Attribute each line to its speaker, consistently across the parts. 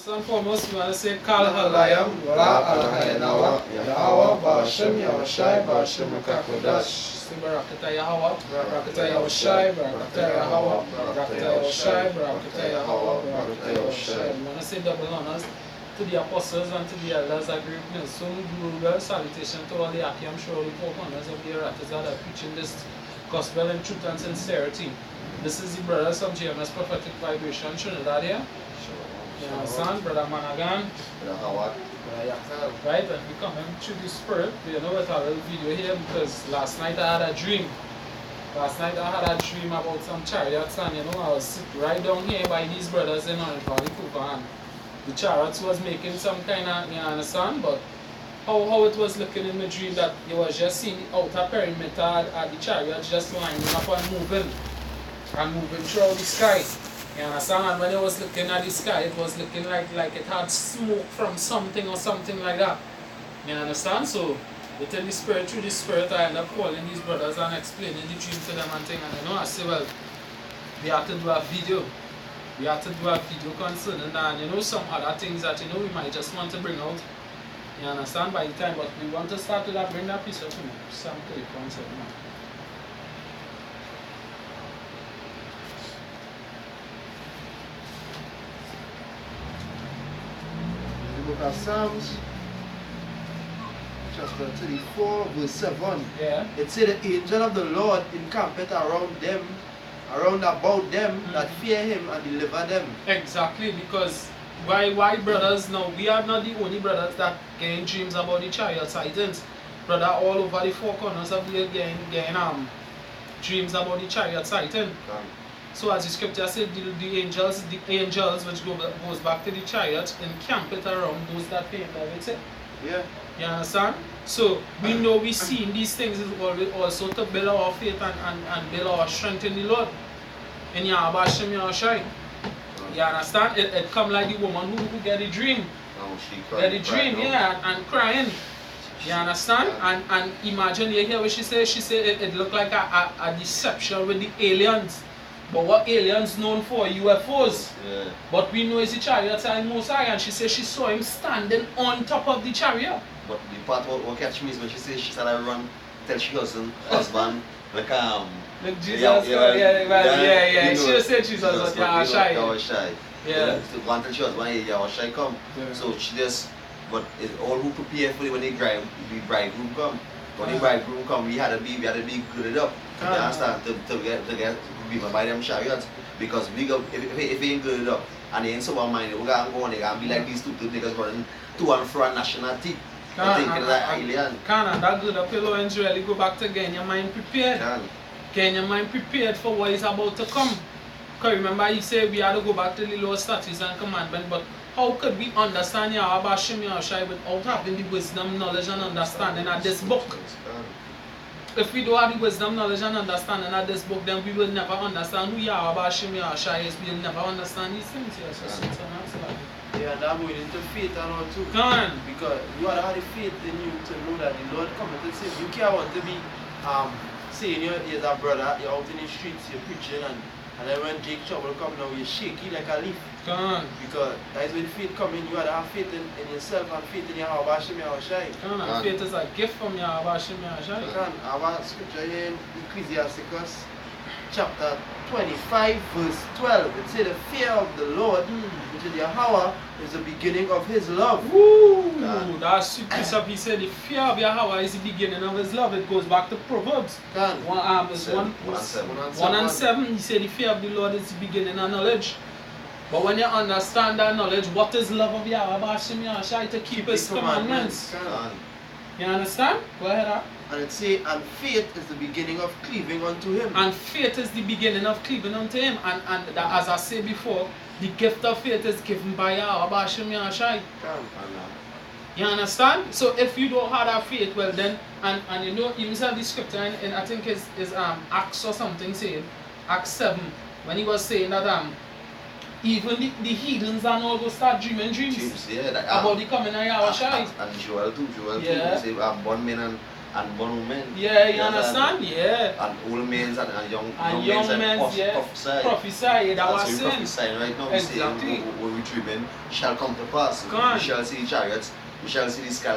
Speaker 1: First and foremost, we want to say Kal Halayam, Wala Alhayanawa, Yahawa, Ba'ashem Yahweh, Ba'ashem Makakodash. Barakata Yahweh, Barakata Yahweh, Barakata Yahweh, Barakata Yahweh, Barakata Yahweh, Barakata Yahweh. We want to say double honors to the apostles and to the elders that great Nelson, Guru, salutation to all the Aki, I'm sure the four corners of the Aratas that are preaching this gospel in truth and sincerity. This is the brothers of GMS Prophetic Vibration, Trinidad here. Yeah, son, Brother Managan,
Speaker 2: Brother Howard,
Speaker 1: right, and we come through the spirit. You know what, a little video here because last night I had a dream. Last night I had a dream about some chariots, and you know I was sitting right down here by these brothers in Orange Valley, Cooper, and the chariots was making some kind of, you understand, but how it was looking in the dream that you was just seeing the outer perimeter at the chariots just lining up and moving throughout the sky. You understand? And when I was looking at the sky, it was looking like it had smoke from something or something like that. You understand? So within the spirit, through the spirit, I end up calling these brothers and explaining the dream to them and thing. And you know, I say, well, we have to do a video. We have to do a video concerning that. And you know, some other things that, you know, we might just want to bring out. You understand? By the time, but we want to start with that, bring that piece up to me. Some clip on something.
Speaker 2: the book of Psalms, chapter 34, verse 7.
Speaker 1: Yeah.
Speaker 2: It said, the angel of the Lord encampeth around them, around about them that fear him and deliver them.
Speaker 1: Exactly, because why brothers now, we are not the only brothers that getting dreams about the chariot sightings. Brother all over the four corners of the getting dreams about the chariot sighting. So as the scripture said, the angels which goes back to the chariot encamp it around those that fear him. That's it.
Speaker 2: Yeah.
Speaker 1: You understand? So we know we seeing these things is also to build our faith and build our strength in the Lord. In Yahweh Hashem Yahushai. You understand? It come like the woman who get the dream. Get the dream, yeah, and crying. You understand? And imagine you hear what she said. She said it looked like a deception with the aliens. But what aliens known for? UFOs.
Speaker 2: Yeah.
Speaker 1: But we know it's the chariot and Most High, and she said she saw him standing on top of the chariot.
Speaker 3: But the part what catch me is when she said she started run, tell she husband like
Speaker 1: Jesus, yeah.
Speaker 3: You know,
Speaker 1: She said Jesus was Yahushai. Yeah.
Speaker 3: One time she was one Yahushai come.
Speaker 1: Yeah.
Speaker 3: So she just, but it's all who prepare for it when the bridegroom come. When the bridegroom come, we had to be good up. You understand? To get be by them chariots. Because we go if we ain't good up and they ain't so mind, we're gonna go and they gonna be like these two niggas running to and fro nationality. Thinking like alien.
Speaker 1: That good up pillow and really go back to getting your mind prepared. Getting your mind prepared for what is about to come. Because remember he said we had to go back to the law, statutes and commandment, but how could we understand Yahweh Hashem Yahushai without having the wisdom, knowledge and understanding of this book? If we don't have the wisdom, knowledge and understanding of this book, then we will never understand who Yahweh Hashem Yahushai is. We will never understand these things.
Speaker 2: Yeah, and I'm willing to faith and all too. Because you ought to have the faith in you to know that the Lord cometh to save you. You can't want to be saying you're a brother, you're out in the streets, you're preaching, and then when Jake trouble come now, you're shaky like a leaf. Because that is when faith comes in, you ought to have faith in yourself and faith in Yahweh Hashem Yahushai.
Speaker 1: Faith is a gift from Yahweh Hashem Yahushai.
Speaker 2: Our scripture here in Ecclesiasticus chapter 25 verse 12, it says the fear of the Lord, which is Yahweh, is the beginning of his love.
Speaker 1: Woo! That's Bishop, he said the fear of Yahweh is the beginning of his love. It goes back to Proverbs. 1 and 7, he said the fear of the Lord is the beginning of knowledge. But when you understand that knowledge, what is love of Yahweh Hashem Yahushai? To keep his commandments. You understand? Go ahead.
Speaker 2: And it says, and faith is the beginning of cleaving unto him.
Speaker 1: And faith is the beginning of cleaving unto him. And that, as I said before, the gift of faith is given by Yahweh Hashem Yahushai. You understand? So if you don't have that faith, well then, and you know, even said the scripture, and I think is Acts or something saying, Acts 7, when he was saying that even the heathens and all go start dreams
Speaker 3: yeah,
Speaker 1: about the coming of Yahushai.
Speaker 3: And Joel too,
Speaker 1: yeah.
Speaker 3: say one man and and one men.
Speaker 1: Yeah, you understand? Yeah.
Speaker 3: And old men and young
Speaker 1: men, yeah. Prophesy, that was
Speaker 3: so prophesying right now.
Speaker 1: Exactly.
Speaker 3: We say when we dreaming shall come to pass.
Speaker 1: Come.
Speaker 3: We shall see the chariots. We shall see the sky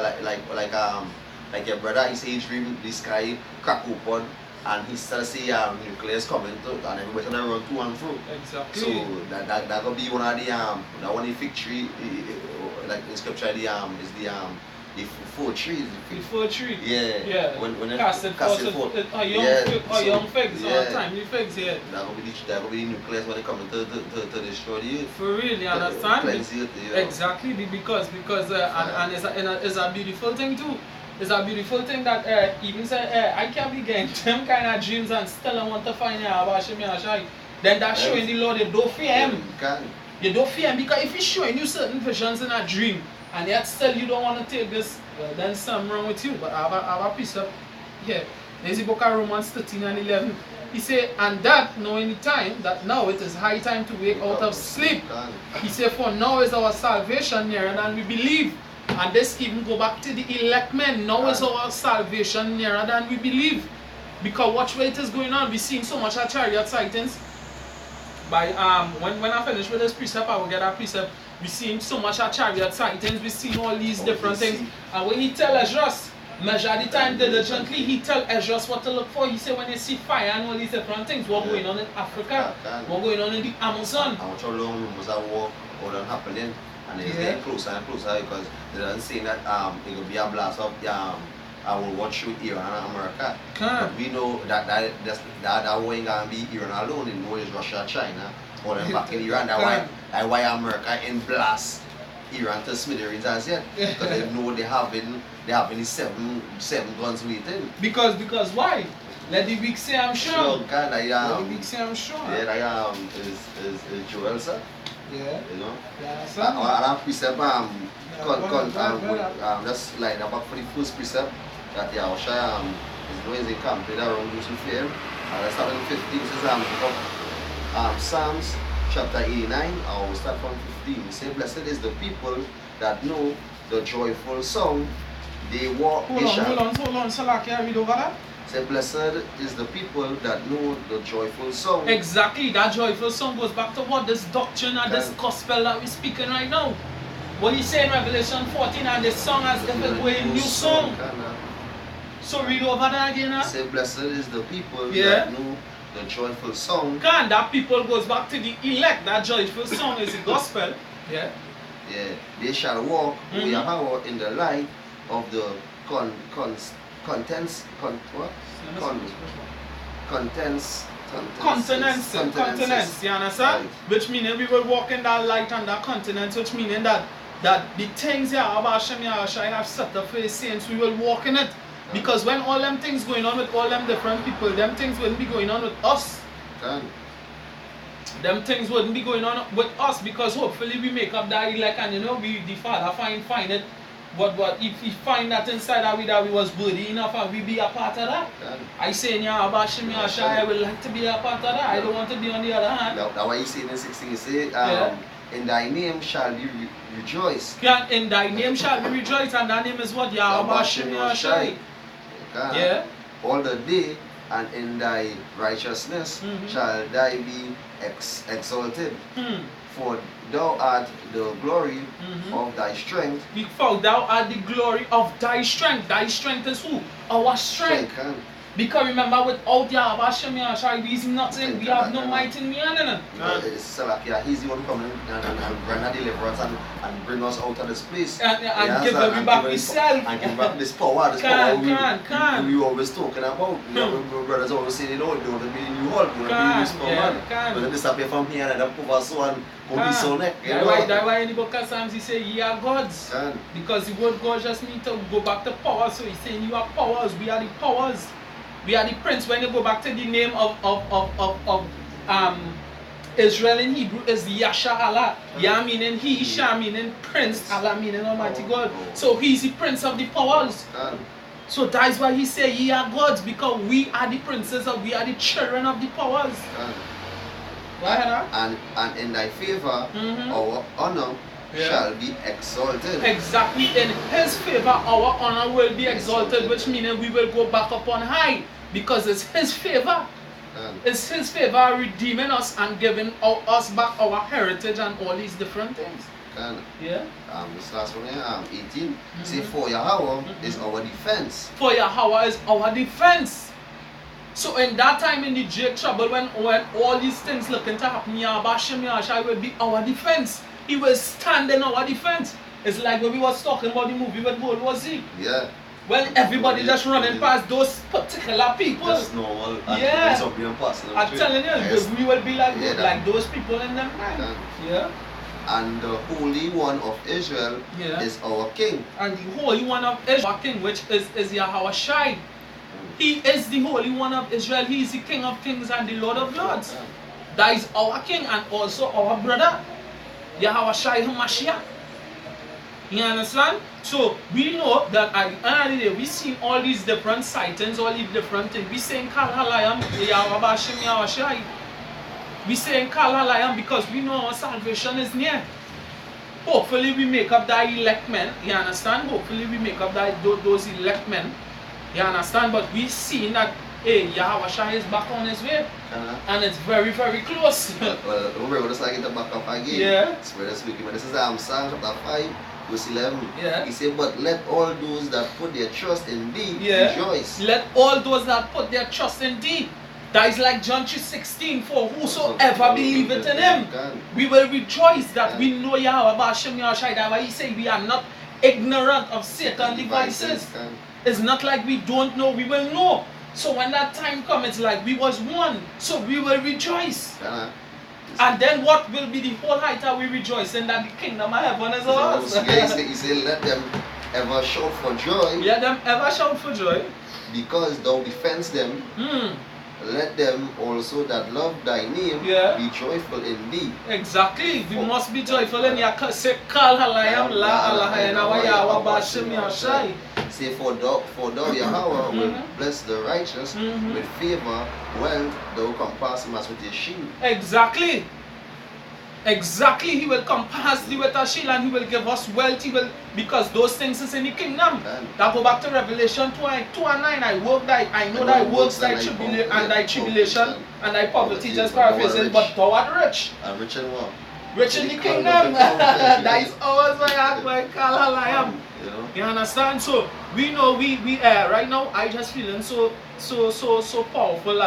Speaker 3: like your brother. He say he dream the sky crack open. And he started say nucleus coming to, and everybody's gonna run to and fro.
Speaker 1: Exactly.
Speaker 3: So that gonna be one of the that one of the victory like in scripture is the four trees.
Speaker 1: The four trees.
Speaker 3: Yeah.
Speaker 1: Yeah.
Speaker 3: When
Speaker 1: casted forth young figs all the time. The figs, yeah.
Speaker 3: That gonna be the nucleus when they come to destroy the earth.
Speaker 1: For real, you understand?
Speaker 3: It,
Speaker 1: exactly because and it's a beautiful thing too. It's a beautiful thing that even say I can be getting them kind of dreams and still I want to find out about Shemi Ashai. Then that's showing the Lord you don't fear him. You don't fear him because if he's showing you certain visions in a dream and yet still you don't want to take this, well, then something wrong with you. But I have a piece of here. There's the book of Romans 13 and 11. He said, and that knowing the time, that now it is high time to wake out of sleep. He said, for now is our salvation nearer than we believe. And this even go back to the elect men. Now is our salvation nearer than we believe. Because watch where it is going on. We're seeing so much of chariot sightings. By when I finish with this precept, I will get that precept. We're seeing so much of chariot sightings. We're seeing all these different things. And when he tell Esdras, measure the time diligently, he tell Esdras what to look for. He said when you see fire and all these different things, what going on in Africa, what going on in the Amazon.
Speaker 3: How much long rumors are war or done happening. And it's getting closer and closer because they don't say that it will be a blast of World War II Iran and America. But we know that won't gonna be Iran alone. You know it's Russia, China, or them back in Iran. That's why America in blast Iran to smithereens as yet. Because they know they having the seven guns waiting.
Speaker 1: Because why? Let the weak say I'm sure.
Speaker 3: Let
Speaker 1: the weak say I'm sure.
Speaker 3: Yeah, that is Joel, sir.
Speaker 1: Yeah.
Speaker 3: You know?
Speaker 1: Yeah,
Speaker 3: and precept just like back for the first precept that Yahushua is doing is campaign around Jerusalem flame. And let's start on 15. This is book of Psalms chapter 89. I will start from 15. It says, blessed is the people that know the joyful song. They walk.
Speaker 1: Hold on, Salaki, read over that.
Speaker 3: Say, blessed is the people that know the joyful song.
Speaker 1: Exactly, that joyful song goes back to what? This doctrine and this gospel that we're speaking right now. What he said in Revelation 14, and this song as if it were a new song. So read over that again now.
Speaker 3: Say, blessed is the people that know the joyful song.
Speaker 1: And that people goes back to the elect. That joyful song is the gospel. Yeah.
Speaker 3: Yeah. They shall walk in the light of the continents, you understand?
Speaker 1: Right. Which meaning we will walk in that light and that continent, which meaning that the things here about Shemi Ashai have set up for the saints, we will walk in it. Because when all them things going on with all them different people, them things wouldn't be going on with us. Them things wouldn't be going on with us because hopefully we make up that elect and the Father find it. But if we find that inside that we was worthy enough and we be a part of that, I say about Shemi Ashai, I would like to be a part of that. I don't want to be on the other hand.
Speaker 3: That's why you say in the 16, you say, in thy name shall we rejoice.
Speaker 1: Yeah, in thy name shall we rejoice, and that name is what? Yahweh Shemi Ashai. Yeah.
Speaker 3: All the day, and in thy righteousness shall thy be exalted. For thou art the glory of thy strength.
Speaker 1: For thou art the glory of thy strength. Thy strength is who? Our strength. Because remember, without Yahweh Shemi Ashai, we is nothing. We have no might in me.
Speaker 3: It's like he's the one coming and bring a deliverance and bring us out of this place.
Speaker 1: And give them back himself.
Speaker 3: And give back this power. We always talking about. My brothers always say, they don't be in New York. We don't be this power. But then disappear from here and then over so and go be so neck.
Speaker 1: That's why in the book of Psalms he say, ye are gods. Because the word God just need to go back to power. So he's saying, you are powers. We are the powers. We are the prince. When you go back to the name of Israel in Hebrew is Yasha Allah. Yah meaning he, Shah meaning prince, Allah meaning Almighty God. So he's the prince of the powers. So that's why he say ye are gods, because we are the princes we are the children of the powers.
Speaker 3: And in thy favor, our honor shall be exalted.
Speaker 1: Exactly. In his favor, our honor will be exalted, which means we will go back up on high. Because it's his favor. It's his favor redeeming us and giving us back our heritage and all these different things. Yeah.
Speaker 3: This last one here, 18. Say, for Yahweh is our defense.
Speaker 1: For Yahweh is our defense. So in that time in the great trouble, when all these things looking to happen, Yahweh will be our defense. He will stand in our defense. It's like when we was talking about the movie with World War Z.
Speaker 3: Yeah.
Speaker 1: When everybody just running past those particular people.
Speaker 3: That's normal.
Speaker 1: Yeah.
Speaker 3: I'm
Speaker 1: telling you, we will be like those people in them time. Yeah.
Speaker 3: And the Holy One of Israel is our King.
Speaker 1: And the Holy One of Israel, our King, which is Yahweh Shai. He is the Holy One of Israel. He is the King of Kings and the Lord of Lords. That is our King and also our brother, Yahweh Shai HaMashiach. You understand? So we know that at the end of the day, we see all these different sightings, all these different things. We saying Kal Halayam, Yahweh Bashim Yahweh Shai. We saying Kal Halayam because we know our salvation is near. Hopefully we make up that elect men. You understand? Hopefully we make up those elect men. You understand? But we seen that Yahweh Shai is back on his way. And it's very, very close.
Speaker 3: Well, we're going to start getting back up again.
Speaker 1: Yeah.
Speaker 3: So this week, this is Psalm chapter 5. Verse 11.
Speaker 1: Yeah.
Speaker 3: He said, but let all those that put their trust in thee rejoice.
Speaker 1: Let all those that put their trust in thee. That is like John 3:16. For whosoever believeth in him, we will rejoice that we know Yahweh Bashim Yahweh. That's why he say we are not ignorant of Satan's devices. It's not like we don't know, we will know. So when that time comes, it's like we was one. So we will rejoice. And then what will be the whole height that we rejoice in that the kingdom of heaven is ours?
Speaker 3: He said, let them ever shout for joy.
Speaker 1: Let them ever shout for joy.
Speaker 3: Because thou defends them. Let them also that love thy name be joyful in thee.
Speaker 1: Exactly. We must be joyful in Yah. Say, Kal Halayam La Allahayana wa Yahweh Bashim Yahshai.
Speaker 3: Say, for thou Yahweh will bless the righteous with favor, wealth, thou compass him as with a shield.
Speaker 1: Exactly. Exactly. He will compass thee with a shield and he will give us wealth. He will, because those things is in the kingdom. That go back to Revelation 2 and 9. I know thy works, thy tribulation and thy poverty, just paraphrasing, but thou art rich.
Speaker 3: And rich in what?
Speaker 1: Rich in the kingdom. That is ours by heart, by Kal Halayam. You understand? So we know we right now I just feeling so powerful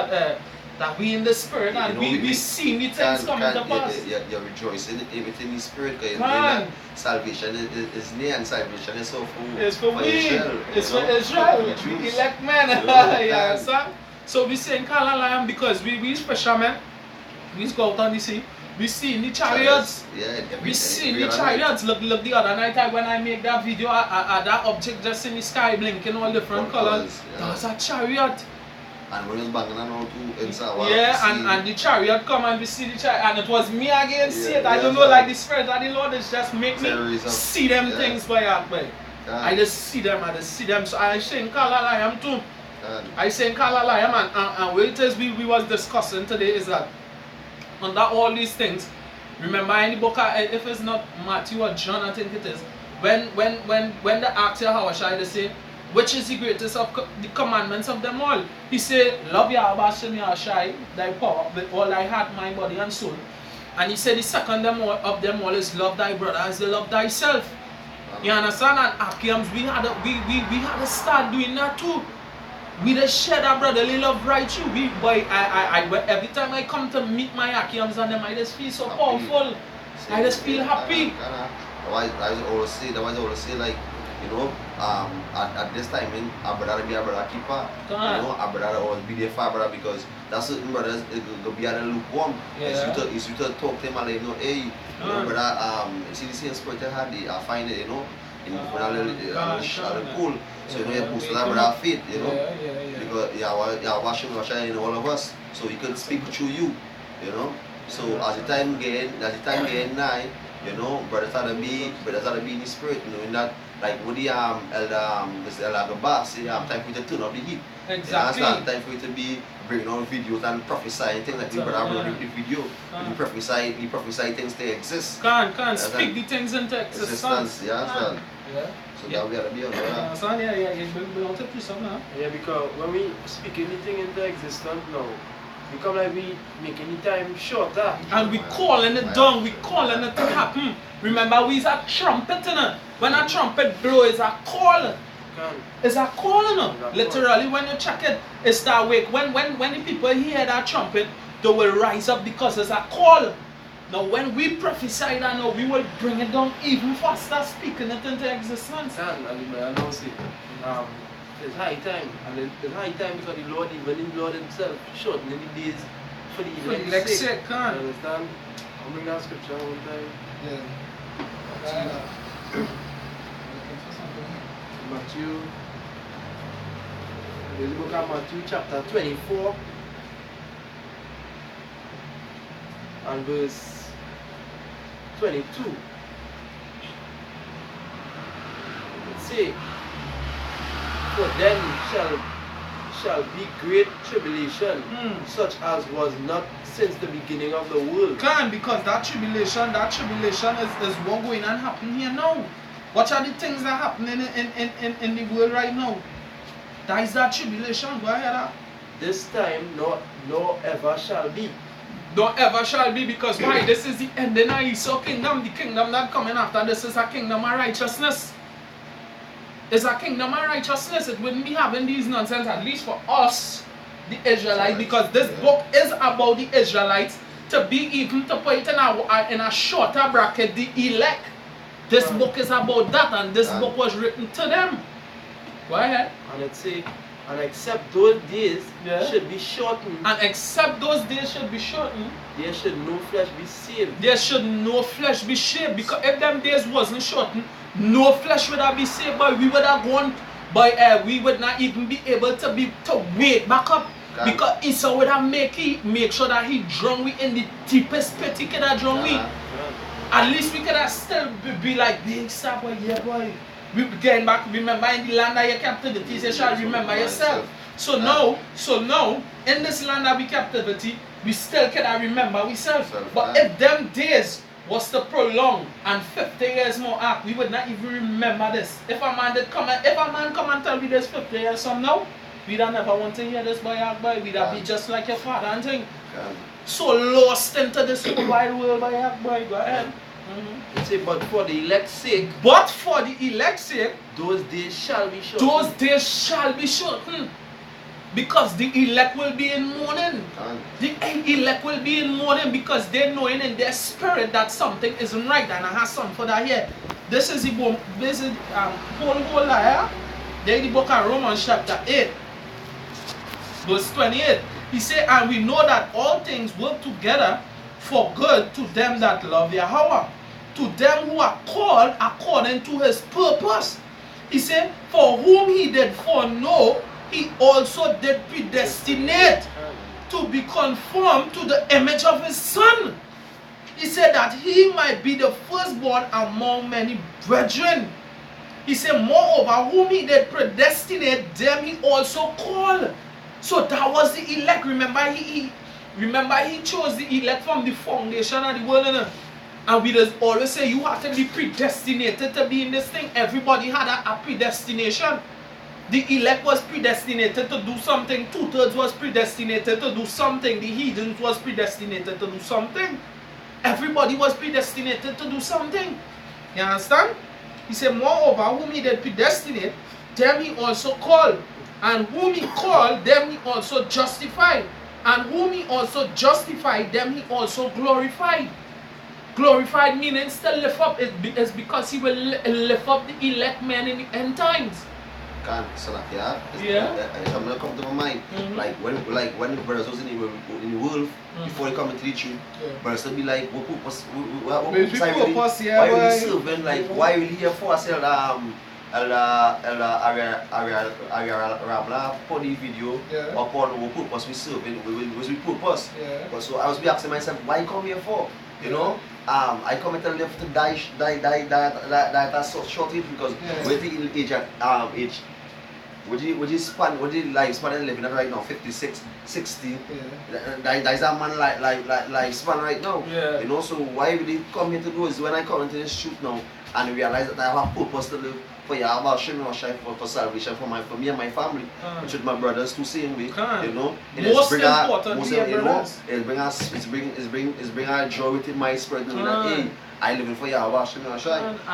Speaker 1: that we in the spirit and we see the things coming to pass.
Speaker 3: You're rejoicing within the spirit because you know that salvation is near and salvation is so full.
Speaker 1: It's for we.
Speaker 3: Israel,
Speaker 1: it's for Israel. Elect men. Yeah, so we saying Kal Halayam because we special men. We go out on the sea. We see in the chariots. We see in the chariots. Look the other night when I make that video, that object just in the sky blinking all different colors. That was a chariot.
Speaker 3: And when it's banging on to inside.
Speaker 1: And the chariot come and we see the chariot. And it was me again, see it. I don't know, like the spirit of the Lord is just make me see them things by heart. I just see them. So I saying Kal Halayam too. I saying Kal Halayam and what it is we was discussing today is that under all these things, remember in the book, if it's not Matthew or John, I think it is, when the asked Yahweh, they say, which is the greatest of the commandments of them all? He said, love Yahweh Hashem Yahshai, thy power, with all thy heart, mind, body, and soul. And he said the second of them all is love thy brother as they love thyself. You understand? And Akiams, we had to start doing that too. We just share that brotherly love right through. Every time I come to meet my Akiams and them, I just feel so powerful. I just feel happy.
Speaker 3: I always say like, you know, at this time, a brother be a brother keeper. You know, a brother always be there for a brother because that's certain brothers go be at a lukewarm. It's you to talk to them and let them know, hey, you know, brother, see the same spirit I had, I find it, you know, in the pool. So you know you're supposed to have brother faith, you know. Because you're washing in all of us. So he can speak through you, you know. So as the time getting nigh, You know, brothers are to be in the spirit, you know, in that like what the Mr. Elder Boss say, time for you to turn up the heat.
Speaker 1: Exactly.
Speaker 3: You understand? Time for you to be bringing on videos and prophesy and things like that. But I'm running the video. You prophesy things to exist.
Speaker 1: Can't speak the things into existence.
Speaker 3: Yeah.
Speaker 1: Yeah.
Speaker 3: So that we have to be on that.
Speaker 2: Yeah, because when we speak anything into existence now, we come like we make any time shorter.
Speaker 1: And we calling it down, we calling it to happen. Remember, we is a trumpet, when a trumpet blow, it's a call. It's a call, literally, when you check it, it's that way. When the people hear that trumpet, they will rise up because it's a call. Now, when we prophesy that now, we will bring it down even faster, speaking it into existence.
Speaker 2: And I announce it. It's high time, and it's high time because the Lord, even the Lord Himself, shortening the days for the elect's sake. You understand? I'll bring that scripture one time.
Speaker 1: Yeah.
Speaker 2: Matthew. There's a book of Matthew chapter 24 and verse 22. It says, for then shall be great tribulation, such as was not since the beginning of the world.
Speaker 1: Because that tribulation is what going on happening here now. What are the things that are happening in the world right now? That is that tribulation. Go ahead.
Speaker 2: This time no ever shall be.
Speaker 1: No ever shall be, because why? This is the ending of Esau's kingdom. The kingdom that coming after this is a kingdom of righteousness. It's a kingdom of righteousness. It wouldn't be having these nonsense, at least for us, the Israelites, because this book is about the Israelites, to be even to put it in a shorter bracket, the elect. This book is about that, and this book was written to them. Go ahead.
Speaker 2: And it say, and except those days should be shortened.
Speaker 1: And except those days should be shortened,
Speaker 2: there should no flesh be saved.
Speaker 1: There should no flesh be saved, because if them days wasn't shortened, no flesh would have been saved, but we would have gone by we would not even be able to wake back up. Because Esau would have make sure that he drowned we in the deepest pit he could have drowned we. At least we could have still be like, big star boy, yeah boy. We getting back, remember in the land of your captivity, you shall remember yourself. So now, in this land of captivity, we still cannot remember ourselves. But if them days was to prolong and 50 years more up, we would not even remember this. If a man come and tell me this 50 years from now, we don't never want to hear this boy, we'd be just like your father and thing. So lost into this whole wide world by boy, go ahead.
Speaker 2: It say, but for the elect's sake.
Speaker 1: But for the elect's sake,
Speaker 2: those days shall be shortened.
Speaker 1: Those days shall be shortened. Because the elect will be in mourning. The elect will be in mourning because they're knowing in their spirit that something isn't right. And I have something for that here. This is the whole liar. There in the book of Romans chapter 8. Verse 28. He said, and we know that all things work together for good to them that love Yahweh, to them who are called according to His purpose. He said, for whom He did foreknow, He also did predestinate to be conformed to the image of His Son. He said that He might be the firstborn among many brethren. He said, moreover, whom He did predestinate, them He also called. So that was the elect. Remember he chose the elect from the foundation of the world. And we just always say you have to be predestinated to be in this thing. Everybody had a predestination. The elect was predestinated to do something. 2/3 was predestinated to do something. The heathens was predestinated to do something. Everybody was predestinated to do something. You understand? He said, moreover, whom He did predestinate, them He also called. And whom He called, them He also justified. And whom He also justified, them He also glorified. Glorified meaning still lift up. It's because He will lift up the elect men in the end times.
Speaker 3: I'm gonna come to my mind. Like when the brothers was in the world before they come into the truth, brothers will be like, what purpose? Why really serving? Like why really here for us? For the video upon what purpose we serve, we purpose. But so I was asking myself, why come here for? You know? I come and tell them to die so shortly because we think age at age. Would you span? Would you like span living right now? 56, 60. That's a man like span right now.
Speaker 1: Yeah.
Speaker 3: You know. So why we come here to do is when I come into this shoot now and realize that I have a purpose to live for Yahweh, for salvation for me and my family, which is my brothers too same way. You know.
Speaker 1: Most important,
Speaker 3: it's bring a joy within my spirit. You know that hey, I living for Yahweh, you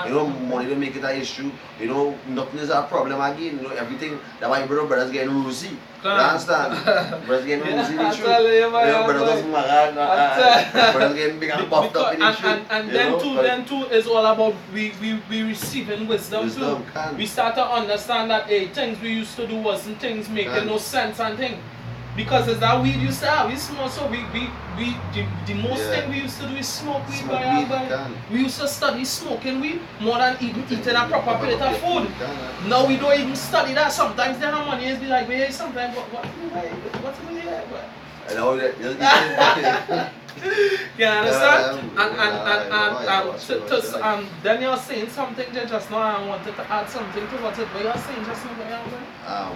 Speaker 3: know, money don't make it an issue. You know, nothing is a problem again. You know, everything. That's why brothers getting rosy. You understand? Brothers getting rosy in the truth. Brothers doesn't matter. Brothers getting big and puffed up in the truth.
Speaker 1: And then too is all about we receiving wisdom too. We start to understand that things we used to do wasn't things making no sense and things. Because as that weed used to have, we smoke, so the most thing we used to do is smoke weed. We used to study smoking weed more than even eating a proper plate of food. Now we don't even study that. Sometimes the harmony is be like, hey, sometimes what's in here? You understand? And then you're saying something there just now. I wanted to add something to what you're saying just now.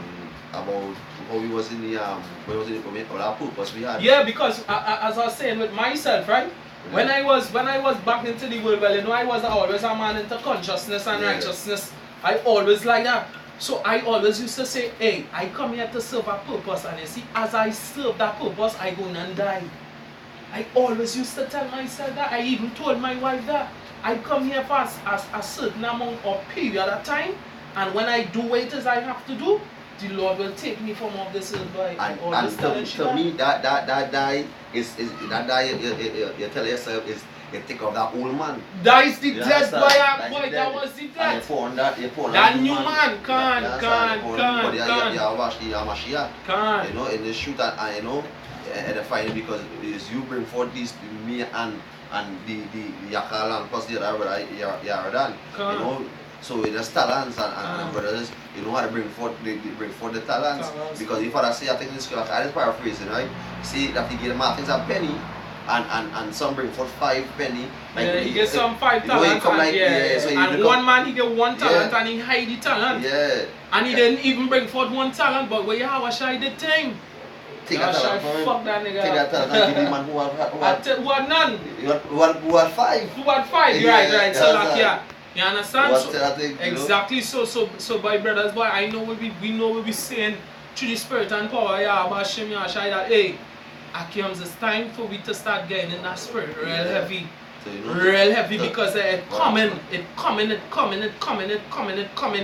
Speaker 3: About how we was in the purpose we had.
Speaker 1: Yeah, because as I was saying with myself, right? Yeah. When I was back into the world, well, you know, I was always a man into consciousness and righteousness. I always like that. So I always used to say, hey, I come here to serve a purpose, and you see, as I serve that purpose, I go and die. I always used to tell myself that. I even told my wife that. I come here for a certain amount of period of time, and when I do what it is I have to do, the Lord will take me from all this earth by
Speaker 3: and to me that die is that die you tell yourself is you think of that old man.
Speaker 1: That is the dead boy, that was the dead. That new man can.
Speaker 3: You know, in the shoot and you know and the final because is you bring forth these me and the Yakal and plus the other Yardan. You know. So there's talents and brothers, you know how to bring forth the talents. Because if I say I think this I just paraphrasing, right? See that he get Martins a penny and some bring forth 5 penny.
Speaker 1: Like yeah, he gets some 5 talents and one man he get 1 talent and he hide the talent.
Speaker 3: Yeah.
Speaker 1: And he didn't even bring forth 1 talent, but where you have a shy the thing.
Speaker 3: Take that talent
Speaker 1: fuck that nigga.
Speaker 3: Take that talent and give him man who
Speaker 1: had none.
Speaker 3: Who had 5.
Speaker 1: Who had 5, right. So like yeah. You understand?
Speaker 3: Exactly.
Speaker 1: So by brothers, boy, I know we know what we saying through the spirit and power, about Hashem, that hey, it comes this time for we to start getting in that spirit real heavy. So, you know, real heavy because it coming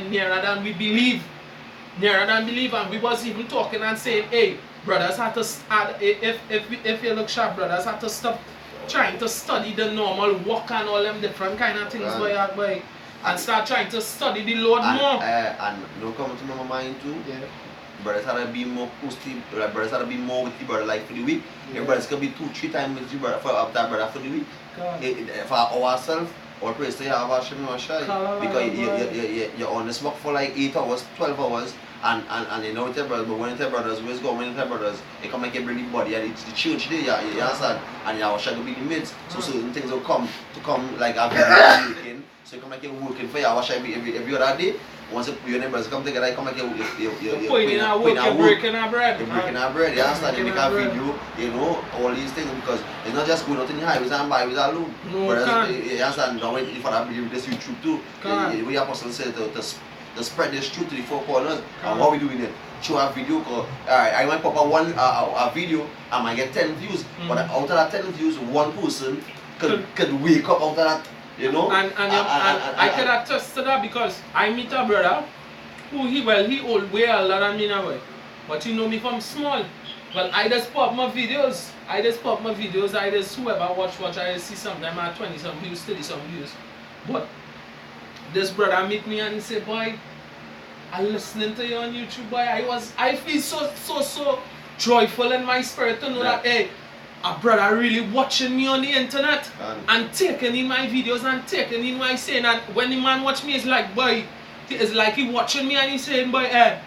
Speaker 1: nearer than we believe. And we was even talking and saying, hey, brothers have to start if you look sharp, brothers have to stop trying to study the normal walk and all them different kind of things boy, and start trying to study the Lord more.
Speaker 3: And no come to my mind too. Yeah. Brothers have to be more positive. Brothers have to be more with the brother like for the week. Yeah. Brothers can be 2-3 times with the brother for that brother for the week. For ourselves, or praise to Yahweh because you're on this work for like 8 hours, 12 hours. And you know, tell brothers, but when you tell brothers, where's going? When you tell brothers, they come and bring the body, and it's the church there, you understand? And you shall be in the midst. So certain things will come like after working. So you come and working for you, shall be every other day. Once you neighbors come together, you come and you're breaking our bread. You're breaking our bread, you understand? You make a video, you know, all these things because it's not just going out in the highways and byways alone. But you understand, now if I believe this YouTube too, we apostle said to spread this truth to the 4 corners. And what we doing it? Show a video called I might pop a video, I might get 10 views, but out of that 10 views, 1 person could wake up out of that, you know.
Speaker 1: And I can attest to that because I meet a brother who he old way older than me now, but he know me from small. Well, I just pop my videos. I just whoever watch, I just see sometimes I 20 some views, 30 some views. But this brother meet me and he said, boy, I'm listening to you on YouTube, boy. I feel so joyful in my spirit to know that hey, a brother really watching me on the internet and taking in my videos and taking in what I saying. And when the man watch me, it's like, boy, it's like he watching me and he's saying, boy, hey,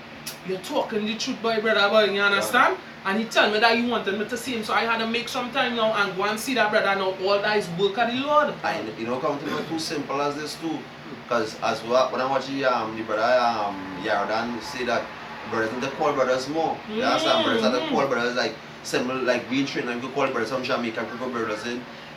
Speaker 1: you're talking the truth, boy, brother, boy, you understand? And he told me that he wanted me to see him, so I had to make some time now and go and see that brother. Now all that is work of the Lord.
Speaker 3: And you know, come to me too simple as this too. Because as well, when I watch the brother Yardan say that brothers need to call brothers more. You understand? Brothers have to call brothers like similar, like being trained and to call brothers from Jamaica, people brothers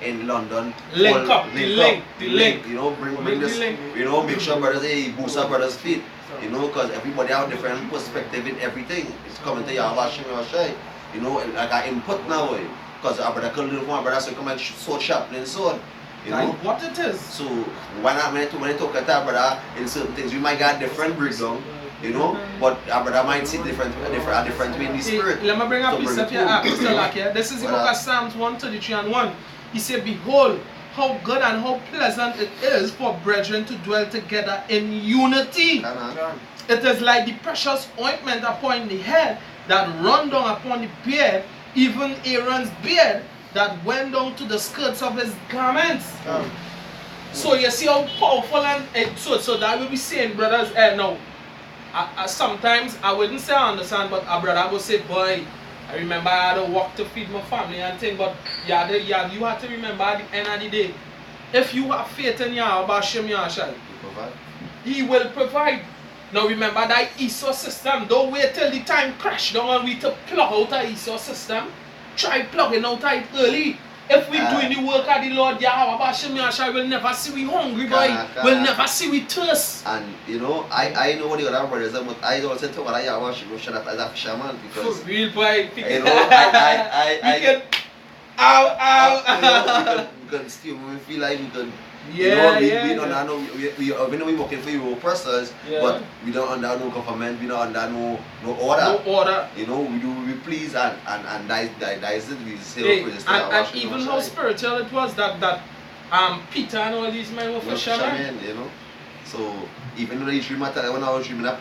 Speaker 3: in London.
Speaker 1: Link up.
Speaker 3: You know, bring this, you know, make sure brothers, hey, boost up brothers' feet. You know, because everybody have different perspective in everything. It's coming to Yahweh Shai. You know, like I input now, because our brother can live one brother, so come and sword sharpening sword. You know
Speaker 1: what it is.
Speaker 3: So when I talk at our brother in certain things, we might get different breakdown. You know, but our brother might see different way in the spirit.
Speaker 1: Let me bring a piece of here, Mr. Lack here. This is the book of Psalms 133 and 1. He said, behold, how good and how pleasant it is for brethren to dwell together in unity. It is like the precious ointment upon the head that run down upon the beard, even Aaron's beard that went down to the skirts of his garments. So you see how powerful and so that will be saying, brothers, now, sometimes I wouldn't say I understand, but a brother will say, boy, I remember I had to work to feed my family and thing, but you have to remember at the end of the day, if you have faith in Yahweh Shem Yahshai, He will provide. Now remember that ESO system, don't wait till the time crash down and we to plug out the ESO system. Try plugging out it early. If we doing the work of the Lord Yahweh Shem Yahshai, we'll never see we hungry, boy. We'll never see we thirst.
Speaker 3: And you know, I know what the other brothers are, but I also talk about Yahweh Shem Yahshai as a fisherman because
Speaker 1: for real, boy.
Speaker 3: You know, I we can still we feel like we can.
Speaker 1: Yeah,
Speaker 3: you know, we know we working for your persons, but we don't under no government, we don't under no order.
Speaker 1: No order.
Speaker 3: You know, we please and that is it. We
Speaker 1: say and even how spiritual it was that Peter and all these men were fishermen.
Speaker 3: You know, so even though they dream at when I was dreaming, I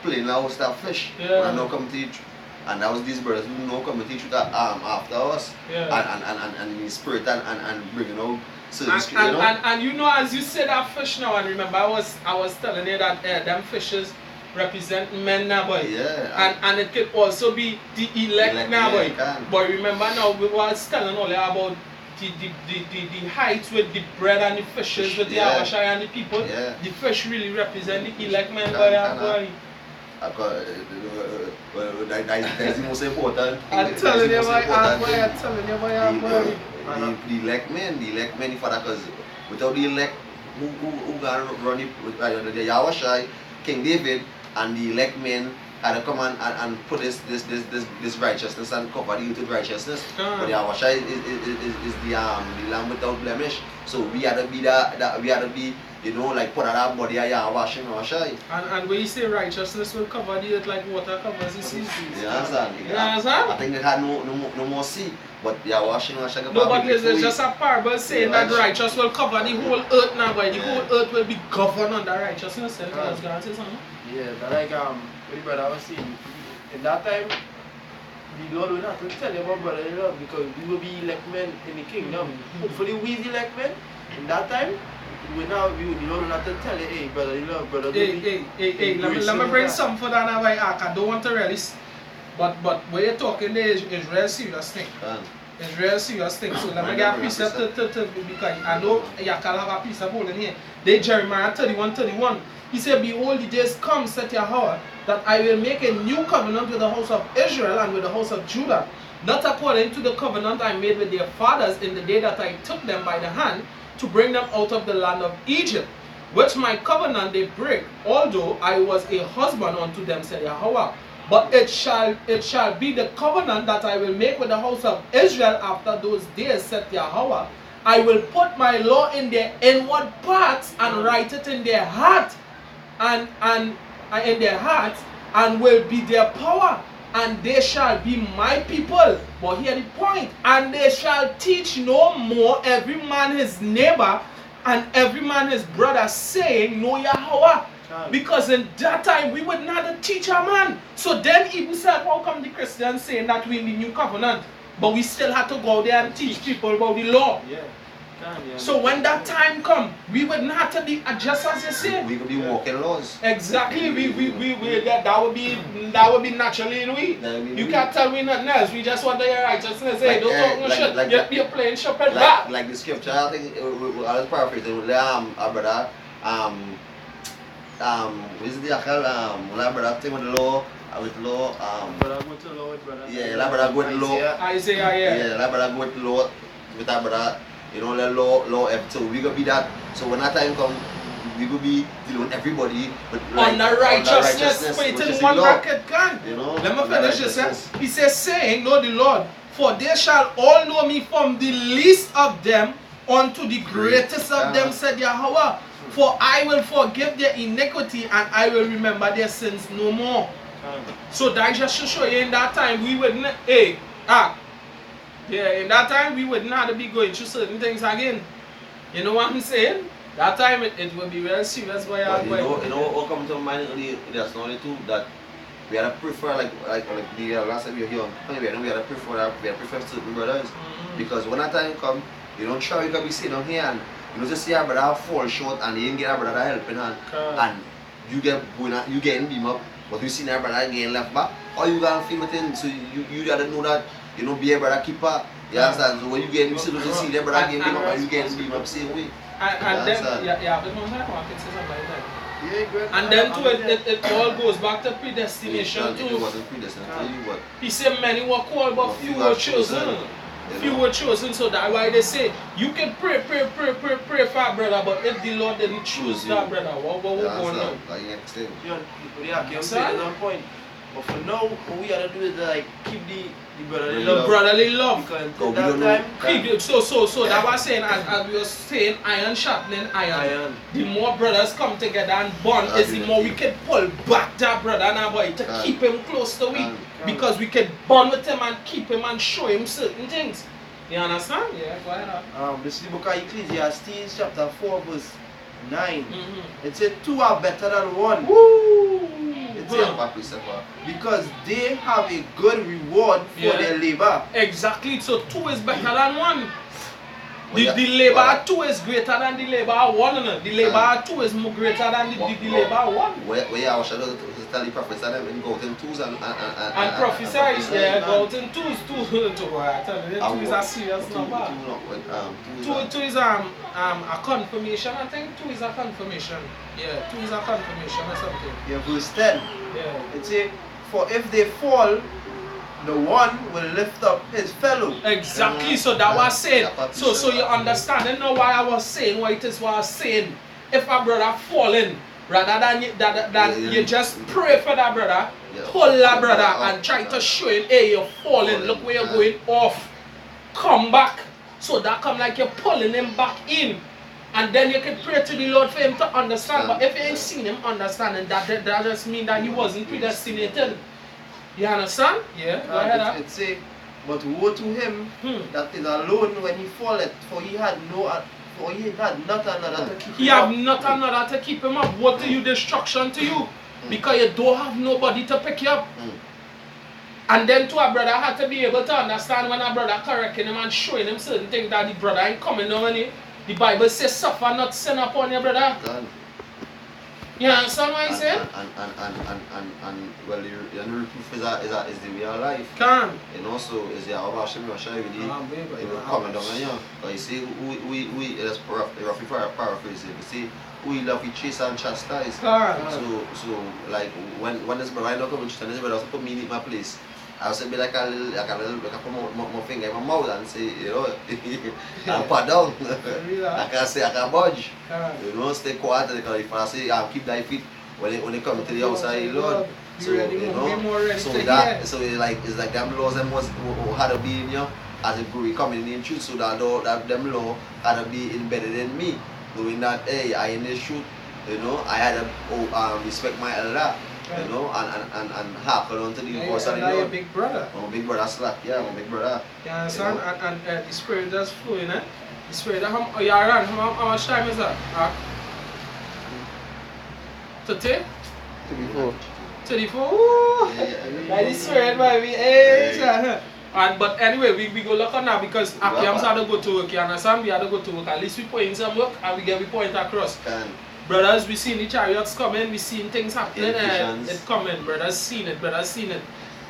Speaker 3: pulling out stuff fish. When I now come to teach, and that was these brothers who now come to teach that after us, and in spirit and bringing out. So
Speaker 1: and you know, as you said that fish now, and remember I was telling you that them fishes represent men now, boy.
Speaker 3: Yeah.
Speaker 1: And it could also be the elect now, boy. But remember now we was telling all about the heights with the bread and the fishes with the Abashai and the people.
Speaker 3: Yeah.
Speaker 1: The fish really represent the elect men, boy.
Speaker 3: That's the most important.
Speaker 1: I'm telling you, boy.
Speaker 3: The elect men, Father, because without the elect, who gonna run it? The Yahweh, King David, and the elect men had to come and put this righteousness and cover the youth with righteousness. But the Yahweh is the lamb without blemish. So we had to be that we had to be. You know, like put our body washing.
Speaker 1: And when you say righteousness will cover the earth like water covers the seas.
Speaker 3: You understand? I think they had no more sea, but washing.
Speaker 1: No, but there's just a parable saying that righteous will cover the whole earth now, but the whole earth will be governed under righteousness.
Speaker 2: Yeah, but like what brother was saying, in that time, the Lord will not tell you about brotherly love because we will be elect men in the kingdom. Hopefully we the elect men in that time. The Lord will not tell you, hey, brotherly love, brotherly.
Speaker 1: Hey, let me bring some for that now. I don't want to really, but when you're talking there is real serious thing. It's real serious thing. So let me get a piece of because I know Yakal have a piece of hold in here. They Jeremiah 31:31. He said, behold, the days come, said Yahweh, that I will make a new covenant with the house of Israel and with the house of Judah, not according to the covenant I made with their fathers in the day that I took them by the hand to bring them out of the land of Egypt, which my covenant they break, although I was a husband unto them, said Yahweh. But it shall be the covenant that I will make with the house of Israel after those days, said Yahweh. I will put my law in their inward parts and write it in their heart, and in their hearts, and will be their power. And they shall be my people. But hear the point. And they shall teach no more every man his neighbor and every man his brother, saying, know Yahweh. Because in that time we would not teach a man. So then even said, how come the Christians saying that we in the new covenant, but we still have to go there and teach people about the law?
Speaker 2: Yeah.
Speaker 1: So when that time come, we wouldn't have to be just as you say.
Speaker 3: We could be walking laws.
Speaker 1: Exactly. That would be naturally in we. You can't tell me nothing else. We just want your righteousness. Hey, don't talk no shit. You're playing shepherd back.
Speaker 3: Like the scripture, I think I was paraphrasing. Our brother, what is the actual our brother thing with the law. With law,
Speaker 2: brother go to law with brother.
Speaker 3: Yeah, our brother go with law.
Speaker 1: Isaiah, yeah.
Speaker 3: Yeah, our brother go with law with our brother. You know, the law so we gonna be that. So when that time come, we gonna be dealing with everybody with
Speaker 1: like, on the righteousness wait in one bracket can.
Speaker 3: You know,
Speaker 1: let me finish this. He says, saying, know the Lord, for they shall all know me from the least of them unto the greatest of them, said Yahweh. For I will forgive their iniquity and I will remember their sins no more. So that just to show you in that time we wouldn't in that time we wouldn't have to be going through certain things again. You know what I'm saying? That time it will be very serious for you.
Speaker 3: You know what comes to mind that's not too that we had to prefer like the last time we were here on we had to prefer certain brothers. Because when that time come, you don't try you can be sitting down here and you know just see a brother fall short and you ain't get a brother helping hand and you getting beam up. But you see that brother getting left back, or you gonna feel with him, so you gotta know that, you know, be a brother keeper. You understand? So when you get you see that brother getting beat up and you getting beat up same way.
Speaker 1: And then but one time I can say something like that. Yeah, and then too it all goes back to predestination too.
Speaker 3: It wasn't predestined, I tell you what.
Speaker 1: He said many were called but few were chosen. Few were chosen, so that's why they say you can pray for a brother, but if the Lord didn't choose that brother, what going on?
Speaker 3: Like next thing.
Speaker 2: You say one point. But for now, what we gotta do is like keep the
Speaker 1: brotherly love.
Speaker 2: Because that time,
Speaker 1: so that was saying as we were saying, iron sharpening iron. The more brothers come together and bond, is the more we can pull back that brother and our boy to keep him close to we. Because we can bond with him and keep him and show him certain things. You understand? Yeah, go ahead.
Speaker 2: This is the book of Ecclesiastes chapter 4 verse 9. It says 2 are better than 1.
Speaker 1: Woo!
Speaker 2: Because they have a good reward for their labor.
Speaker 1: Exactly, so 2 is better than 1. The labor 2 is greater than the labor 1. The labor 2 is more greater than the labor 1.
Speaker 3: Where I was tell the prophets that they go out in 2s and
Speaker 1: prophesy, go out in 2s. 2 is a serious number. 2 is a confirmation. I think 2 is a confirmation. Yeah, 2 is a confirmation or something.
Speaker 2: Yeah, verse 10.
Speaker 1: Yeah.
Speaker 2: It says, for if they fall, the one will lift up his fellow.
Speaker 1: Exactly, so that was saying. So you understand now why I was saying what it is what I was saying. If a brother falling, rather than you just pray for that brother, pull that brother and try to show him, hey, you're falling, look where you're going off. Come back. So that come like you're pulling him back in. And then you can pray to the Lord for him to understand. But if you ain't seen him understanding, that just means that he wasn't predestinated. You understand? Yeah, go ahead.
Speaker 2: It say, but woe to him that is alone when he falleth, for he had not another to keep him up.
Speaker 1: He have not another to keep him up. What do you destruction to you? Because you don't have nobody to pick you up. And then to a brother had to be able to understand when a brother correcting him and showing him certain things that the brother ain't coming down on it. The Bible says suffer not sin upon your brother. You understand what I said?
Speaker 3: And well, the reproof is the real life.
Speaker 1: Can.
Speaker 3: And also is the Hashem Yashai with the coming down on you. But you see, we let's roughly paraphrase it. You see, we love we chase and chastise. So like when this brother not coming to this brother also put me in my place. I was be like I put my finger in my mouth and say, you know, and pat down. I can budge. You know, stay quiet because if I say keep thy feet when they come to the outside, Lord. So you know, so it's like them laws them was had to be in you as a guru coming in truth. So that them law had to be embedded in me, knowing that hey, I in this truth, you know, I had to respect my elder. You know, and hackle onto the voice of the Lord.
Speaker 1: You're a big brother.
Speaker 3: I'm a big brother slack, yeah, I'm a big brother.
Speaker 1: You understand? You know? And the spirit just flowing, eh? The spirit, how much time is that? 30?
Speaker 3: 34.
Speaker 1: 34? Ooh! Like the spirit, baby. Hey, But anyway, we go look on that because Akiams had to go to work, you understand? We had to go to work. At least we put in some work and we get we point across. Brothers, we seen the chariots coming, we seen things happening and it coming. Brothers seen it, brothers seen it.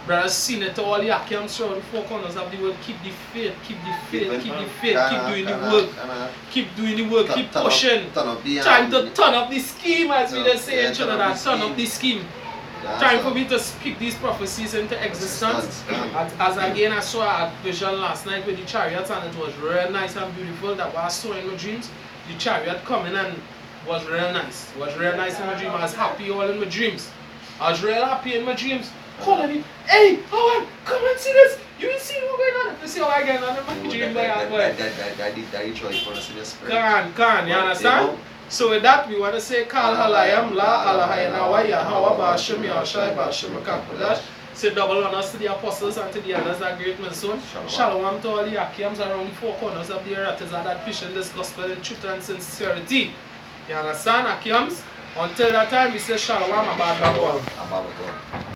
Speaker 1: Brothers seen it to all the Akiams throughout the four corners of the world. Keep the faith, keep the faith, keep the faith, keep doing the work. Keep doing the work, keep pushing. Trying to turn up the scheme, as we just say in Trinidad, turn up the scheme. Trying for me to speak these prophecies into existence. As again I saw a vision last night with the chariots and it was real nice and beautiful. That what I saw in my dreams. The chariot coming and was real nice. It was real nice in my dream. I was happy all in my dreams. I was real happy in my dreams. Calling me, hey, Howard, come and see this. You ain't seen what's going on. You see what I get on in my dream by that boy.
Speaker 3: That choice for us in the spirit.
Speaker 1: Can you understand? So with that, we want to say, Kal halayam la alahayana wa yahawa ba'ashim yashai ba'ashim akapadash. Say double honors to the apostles and to the elders that great men son. Shalom to all the Akiams around the four corners of the earth that preaching this gospel in truth and sincerity. You understand, Akiams? Until that time, we say Shalom, Abad Babon.